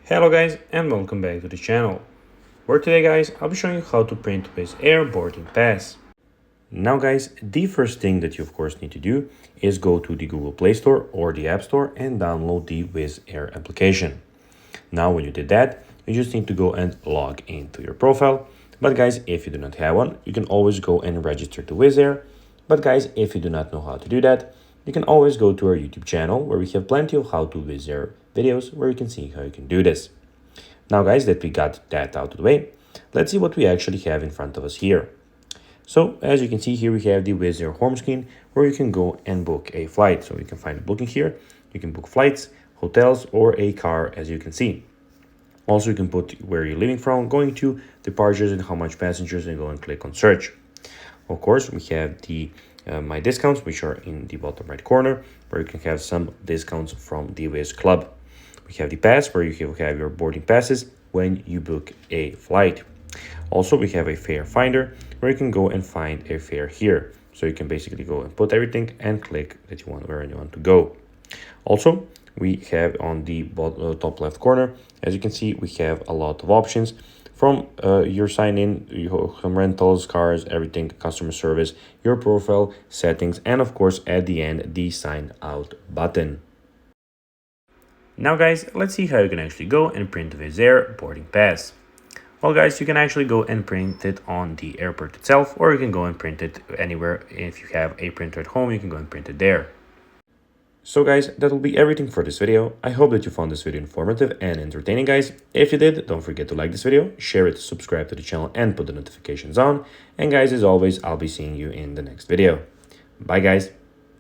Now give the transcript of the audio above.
Hello guys and welcome back to the channel, where today guys I'll be showing you how to print Wizz Air boarding pass. Now guys, the first thing that you of course need to do is go to the Google Play Store or the App Store and download the Wizz Air application. Now when you did that, you just need to go and log into your profile. But guys, if you do not have one, you can always go and register to Wizz Air. But guys, if you do not know how to do that, you can always go to our YouTube channel where we have plenty of how to Wizz Air videos where you can see how you can do this. Now guys, that we got that out of the way, let's see what we actually have in front of us here. So as you can see here, we have the Wizz Air home screen where you can go and book a flight. So you can find booking here. You can book flights, hotels, or a car, as you can see. Also, you can put where you're leaving from, going to, departures, and how much passengers, and go and click on search. Of course, we have the My Discounts, which are in the bottom right corner, where you can have some discounts from the Wizz Club. We have the Pass, where you have your boarding passes when you book a flight. Also, we have a fare finder, where you can go and find a fare here. So you can basically go and put everything and click that you want where you want to go. Also, we have on the top left corner, as you can see, we have a lot of options from your sign-in, your rentals, cars, everything, customer service, your profile, settings, and of course, at the end, the sign out button. Now guys, let's see how you can actually go and print the Wizz Air boarding pass. Well guys, you can actually go and print it on the airport itself, or you can go and print it anywhere. If you have a printer at home, you can go and print it there. So guys, that will be everything for this video. I hope that you found this video informative and entertaining guys. If you did, don't forget to like this video, share it, subscribe to the channel, and put the notifications on. And guys, as always, I'll be seeing you in the next video. Bye guys.